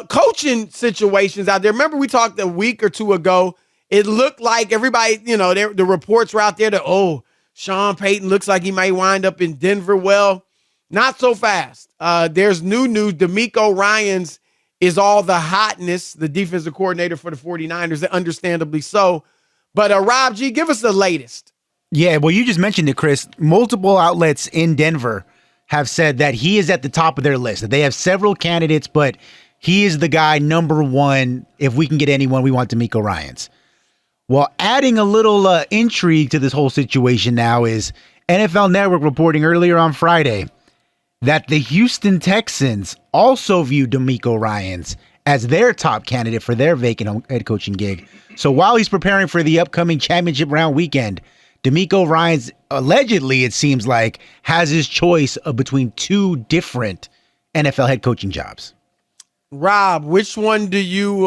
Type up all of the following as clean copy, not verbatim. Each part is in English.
Coaching situations out there. Remember we talked a week or two ago. It looked like everybody, the reports were out there that, Sean Payton looks like he might wind up in Denver. Well, not so fast. There's new news. DeMeco Ryans is all the hotness, the defensive coordinator for the 49ers, understandably so. But Rob G, give us the latest. Yeah, well, you just mentioned it, Chris. Multiple outlets in Denver have said that he is at the top of their list, that they have several candidates, but he is the guy number one. If we can get anyone, we want DeMeco Ryans. Well, adding a little intrigue to this whole situation now is NFL Network reporting earlier on Friday that the Houston Texans also view DeMeco Ryans as their top candidate for their vacant head coaching gig. So while he's preparing for the upcoming championship round weekend, DeMeco Ryans, allegedly, it seems like, has his choice of between two different NFL head coaching jobs. Rob, which one do you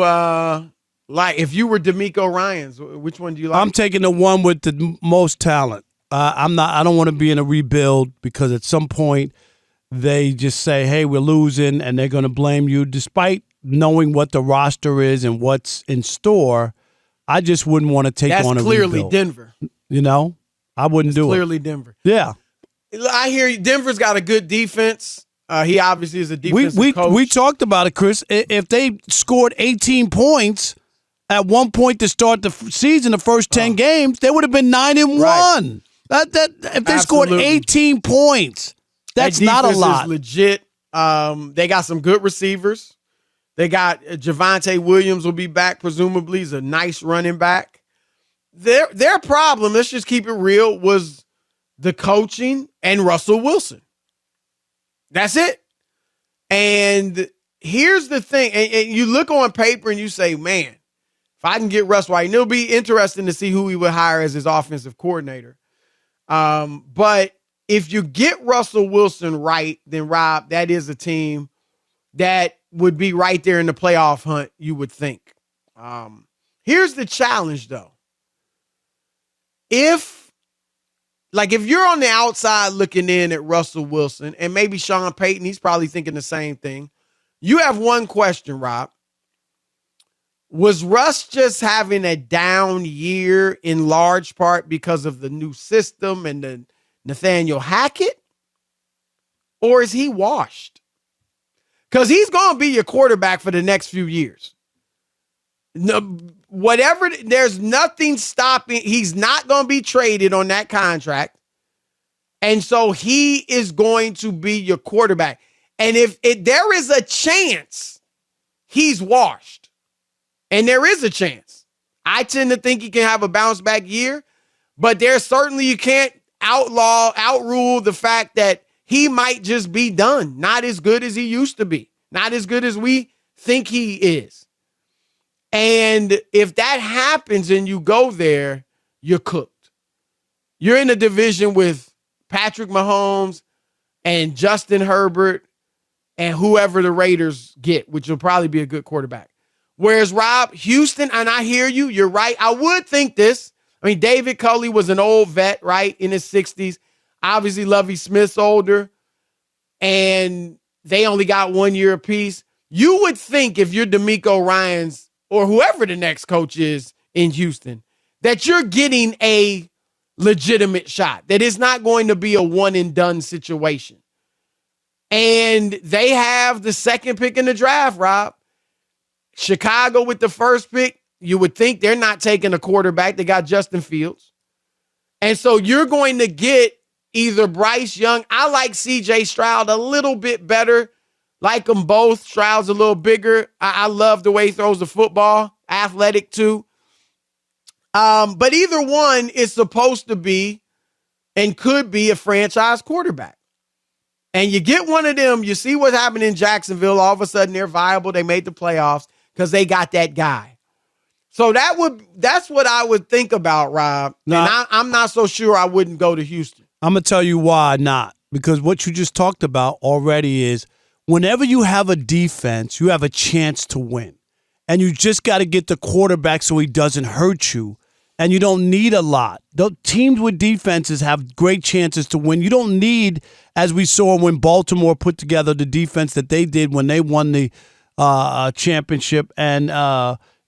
like? If you were DeMeco Ryans, which one do you like? I'm taking the one with the most talent. I don't want to be in a rebuild because at some point they just say, hey, we're losing, and they're going to blame you. Despite knowing what the roster is and what's in store, I just wouldn't want to take on a rebuild. That's clearly Denver. I wouldn't do it. Clearly Denver. Yeah. I hear you. Denver's got a good defense. He obviously is a defensive coach. We talked about it, Chris. If they scored 18 points at one point to start the season, the first 10 games, they would have been 9-1. Right. If they scored 18 points, that's not a lot. Is legit. They got some good receivers. They got Javonte Williams will be back, presumably. He's a nice running back. Their problem, let's just keep it real, was the coaching and Russell Wilson. That's it. And here's the thing. And you look on paper and you say, man, if I can get Russ right, and it'll be interesting to see who he would hire as his offensive coordinator. But if you get Russell Wilson right, then, Rob, that is a team that would be right there in the playoff hunt, you would think. Here's the challenge, though. If you're on the outside looking in at Russell Wilson and maybe Sean Payton, he's probably thinking the same thing. You have one question, Rob. Was Russ just having a down year in large part because of the new system and the Nathaniel Hackett? Or is he washed? Because he's going to be your quarterback for the next few years. No, there's nothing stopping. He's not going to be traded on that contract. And so he is going to be your quarterback. And if there is a chance he's washed, and there is a chance, I tend to think he can have a bounce back year, but there's certainly, you can't outrule the fact that he might just be done. Not as good as he used to be. Not as good as we think he is. And if that happens and you go there, you're cooked. You're in a division with Patrick Mahomes and Justin Herbert and whoever the Raiders get, which will probably be a good quarterback. Whereas, Rob, Houston, and I hear you, you're right. I would think this. I mean, David Culley was an old vet, right, in his 60s. Obviously, Lovie Smith's older. And they only got 1 year apiece. You would think if you're DeMeco Ryans or whoever the next coach is in Houston, that you're getting a legitimate shot, that it's not going to be a one-and-done situation. And they have the second pick in the draft, Rob. Chicago with the first pick, you would think they're not taking a quarterback. They got Justin Fields. And so you're going to get either Bryce Young. I like C.J. Stroud a little bit better. Like them both. Stroud's a little bigger. I love the way he throws the football. Athletic, too. But either one is supposed to be and could be a franchise quarterback. And you get one of them, you see what happened in Jacksonville. All of a sudden, they're viable. They made the playoffs because they got that guy. So that's what I would think about, Rob. And I'm not so sure I wouldn't go to Houston. I'm going to tell you why not. Because what you just talked about already is whenever you have a defense, you have a chance to win. And you just got to get the quarterback so he doesn't hurt you. And you don't need a lot. The teams with defenses have great chances to win. You don't need, as we saw when Baltimore put together the defense that they did when they won the championship. And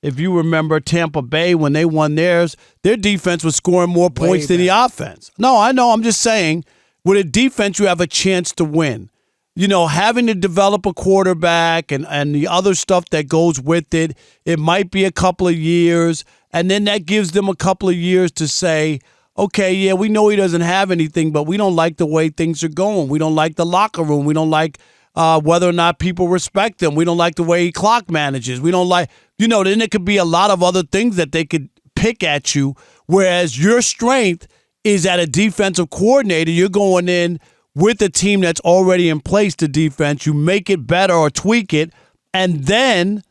if you remember Tampa Bay, when they won theirs, their defense was scoring more points than the offense. No, I know. I'm just saying, with a defense, you have a chance to win. You know, having to develop a quarterback and the other stuff that goes with it, it might be a couple of years, and then that gives them a couple of years to say, okay, yeah, we know he doesn't have anything, but we don't like the way things are going. We don't like the locker room. We don't like whether or not people respect him. We don't like the way he clock manages. We don't like, then it could be a lot of other things that they could pick at you, whereas your strength is at a defensive coordinator. You're going in with a team that's already in place, the defense. You make it better or tweak it, and then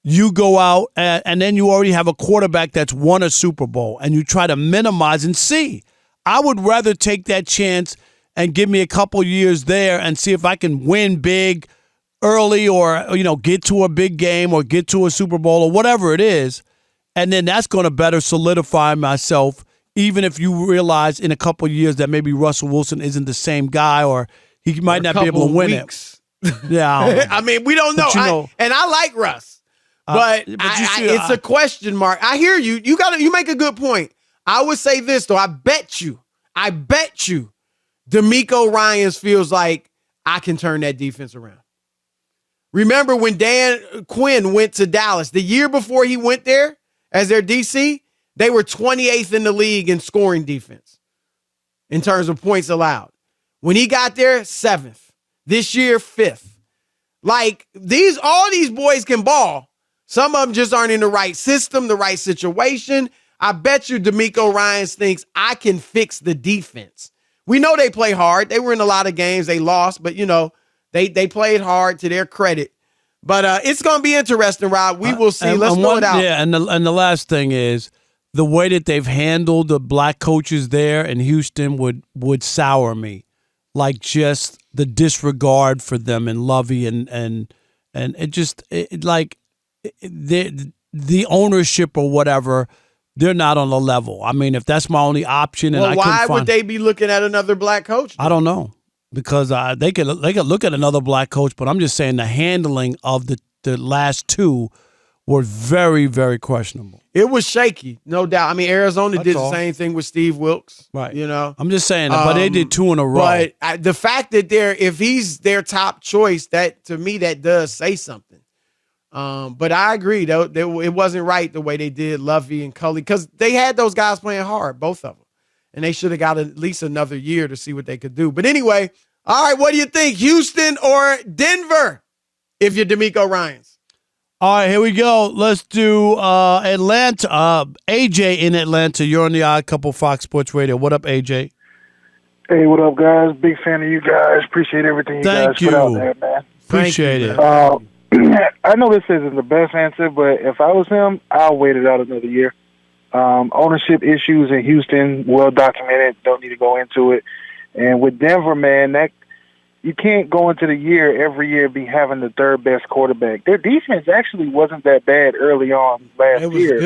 you go out and then you already have a quarterback that's won a Super Bowl, and you try to minimize and see. I would rather take that chance and give me a couple years there and see if I can win big early or, get to a big game or get to a Super Bowl or whatever it is, and then that's going to better solidify myself. Even if you realize in a couple of years that maybe Russell Wilson isn't the same guy or he might not be able to win it. Yeah. I mean, we don't know. And I like Russ, but it's a question mark. I hear you. You make a good point. I would say this, though. I bet you DeMeco Ryans feels like I can turn that defense around. Remember when Dan Quinn went to Dallas, the year before he went there as their DC, they were 28th in the league in scoring defense in terms of points allowed. When he got there, 7th. This year, 5th. Like, all these boys can ball. Some of them just aren't in the right system, the right situation. I bet you DeMeco Ryans thinks I can fix the defense. We know they play hard. They were in a lot of games. They lost, but, they played hard to their credit. But it's going to be interesting, Rob. We will see. Let's throw it out. Yeah, and the last thing is, the way that they've handled the black coaches there in Houston would sour me, like just the disregard for them and Lovey and it just the ownership or whatever, they're not on the level. I mean, if that's my only option, and why would they be looking at another black coach? I don't know, because they could look at another black coach, but I'm just saying the handling of the last two were very, very questionable. It was shaky, no doubt. I mean, Arizona did the same thing with Steve Wilkes. Right. I'm just saying that, but they did 2 in a row. But the fact that if he's their top choice, that to me, that does say something. But I agree, though, it wasn't right the way they did Lovey and Culley, because they had those guys playing hard, both of them. And they should have got at least another year to see what they could do. But anyway, all right, what do you think? Houston or Denver, if you're DeMeco Ryans? All right, here we go. Let's do Atlanta. AJ in Atlanta. You're on the Odd Couple Fox Sports Radio. What up, AJ? Hey, what up, guys? Big fan of you guys. Appreciate everything you guys put out there, man. Appreciate it. I know this isn't the best answer, but if I was him, I'll wait it out another year. Ownership issues in Houston, well documented. Don't need to go into it. And with Denver, man, you can't go into the year every year be having the third best quarterback. Their defense actually wasn't that bad early on last year.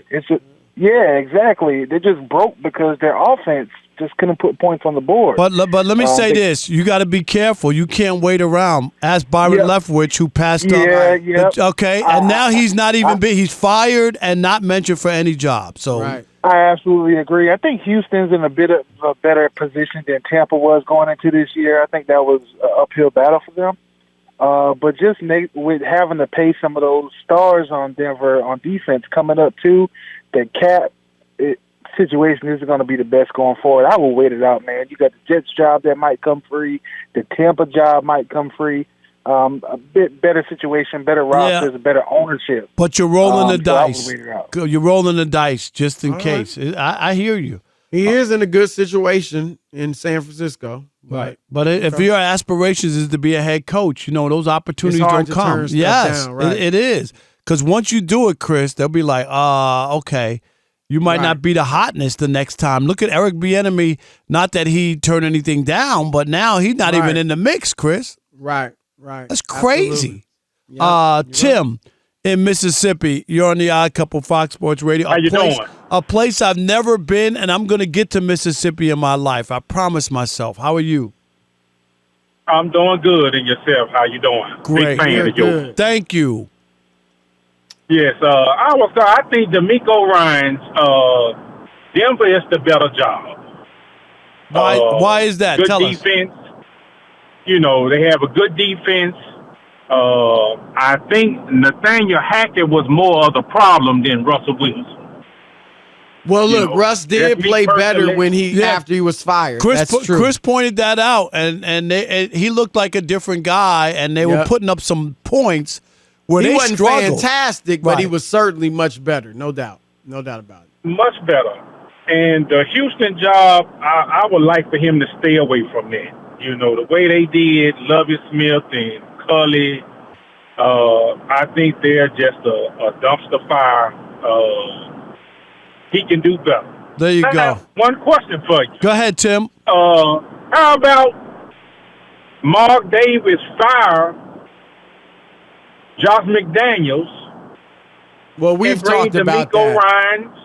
It was good. Yeah, exactly. They just broke because their offense just couldn't put points on the board. But let me say this. You got to be careful. You can't wait around. Ask Byron Leftwich, who passed up. Yeah. Okay, and now he's not even he's fired and not mentioned for any job. So right. I absolutely agree. I think Houston's in a bit of a better position than Tampa was going into this year. I think that was an uphill battle for them. But just with having to pay some of those stars on Denver on defense coming up too, the cap situation isn't going to be the best going forward. I will wait it out, man. You got the Jets job that might come free. The Tampa job might come free. A bit better situation, better rosters, better ownership. But you're rolling the dice. Wait it out. You're rolling the dice just in case. Right. I hear you. He is in a good situation in San Francisco. Right. But if your aspirations is to be a head coach, those opportunities don't come. Yes, down, right. It is. Because once you do it, Chris, they'll be like, okay. You might not be the hotness the next time. Look at Eric Bieniemy. Not that he turned anything down, but now he's not even in the mix, Chris. Right. That's crazy. Tim in Mississippi, you're on the Odd Couple Fox Sports Radio. How you doing? A place I've never been, and I'm going to get to Mississippi in my life. I promise myself. How are you? I'm doing good. And yourself, how you doing? Great. Big fan Good, of yours. good. Thank you. Yes, I think DeMeco Ryans, Denver is the better job. Why is that? Good Tell us. defense. You know, they have a good defense. I think Nathaniel Hackett was more of the problem than Russell Wilson. Well, You look, know, Russ did that's me play better personally. when after he was fired. That's true. Chris pointed that out, and he looked like a different guy, and they were Yep. putting up some points where He they wasn't struggled. fantastic, but he Right. was certainly much better. No doubt. No doubt about it. Much better. And the Houston job, I would like for him to stay away from that. You know, the way they did Lovie Smith and Cully, I think they're just a dumpster fire. He can do better. There you I go. have one question for you. Go ahead, Tim. How about Mark Davis fire Josh McDaniels Well, we've and bring talked about DeMeco that. Ryans?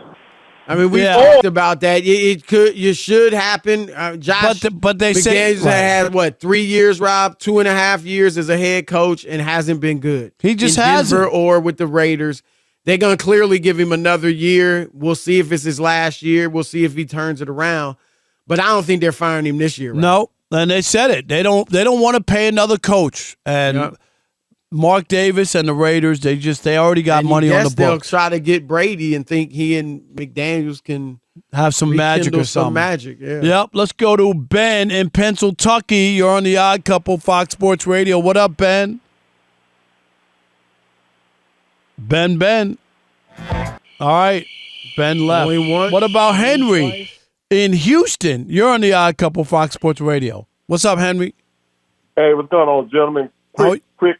I mean, we've Yeah. talked about that. It should happen. Josh, But they say McDaniels had what 3 years, Rob, 2.5 years as a head coach, and hasn't been good. He just in Denver hasn't. or with the Raiders. They're gonna clearly give him another year. We'll see if it's his last year. We'll see if he turns it around. But I don't think they're firing him this year. Rob. No, and they said it. They don't want to pay another coach. And Yep. Mark Davis and the Raiders, they already got And money on the they'll books. try to get Brady and think he and McDaniels can Have some magic rekindle or something. some magic. Yeah. Yep. Let's go to Ben in Pennsylvania. You're on the Odd Couple, Fox Sports Radio. What up, Ben? Ben. All right. Ben left. Only once, What about only Henry twice. in Houston? You're on the Odd Couple, Fox Sports Radio. What's up, Henry? Hey, what's going on, gentlemen? How- Quick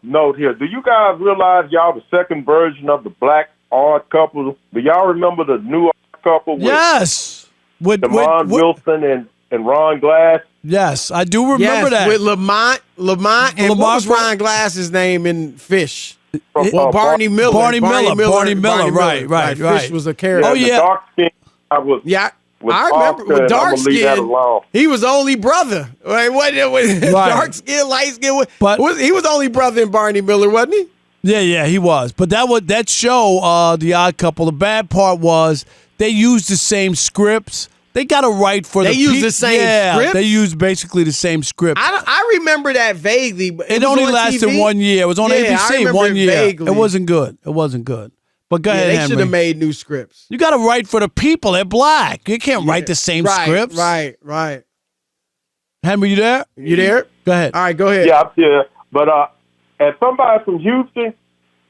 note here. Do you guys realize y'all the second version of the black odd couple? Do y'all remember the new odd couple with Yes. With Wilson and Ron Glass? Yes, I do remember Yes, that. with Lamont, and what was Lamont- Ryan Glass's name in Fish? From, Well, Barney Miller. Barney Miller. Right. Fish was a character. Oh, the yeah. dark skin. I was. Yeah, with I remember Oscar, with and dark I'm gonna leave that skin. alone. He was only brother. Right? Dark skin, light skin. But- he was only brother in Barney Miller, wasn't he? Yeah, he was. But that show, The Odd Couple, the bad part was they used the same scripts. They got a right for They the used the same scripts? They used basically the same script. I remember that vaguely. But It was only on lasted TV? 1 year. It was on Yeah, I ABC remember 1 it year. vaguely. It wasn't good. But go Yeah, ahead, they Henry. should have made new scripts. You got to write for the people. They're black. You can't write the same scripts. Right. Henry, you there? You there? Go ahead. All right, go ahead. Yeah, I'm here. But as somebody from Houston,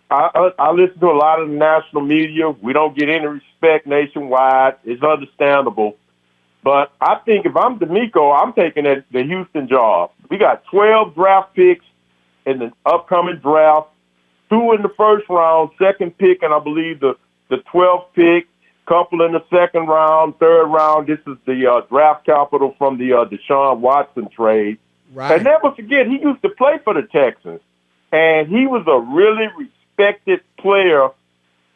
I listen to a lot of the national media. We don't get any respect nationwide. It's understandable. But I think if I'm DeMeco, I'm taking the Houston job. We got 12 draft picks in the upcoming draft, 2 in the first round, second pick, and I believe the 12th pick, couple in the second round, third round. This is the draft capital from the Deshaun Watson trade. Right. And never forget, he used to play for the Texans, and he was a really respected player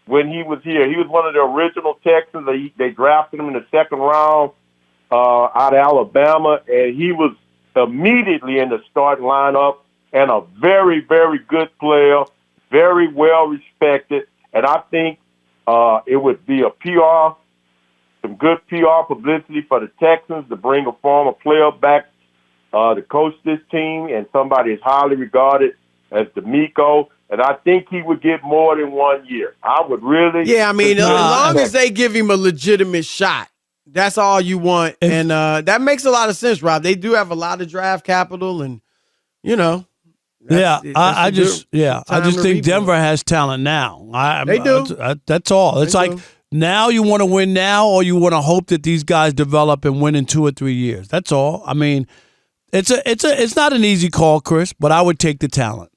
when he was here. He was one of the original Texans. They drafted him in the second round out of Alabama, and he was immediately in the starting lineup and a very, very good player, very well respected. And I think it would be a PR, some good PR publicity for the Texans to bring a former player back to coach this team, and somebody as highly regarded as DeMeco. And I think he would get more than 1 year. I would really. Yeah, I mean, as long as they give him a legitimate shot, that's all you want. And that makes a lot of sense, Rob. They do have a lot of draft capital, and, you know. I just think rebuild. Denver has talent now. They do. That's all. It's They like do. now you want to win now, or you want to hope that these guys develop and win in 2 or 3 years. That's all. I mean, it's not an easy call, Chris, but I would take the talent.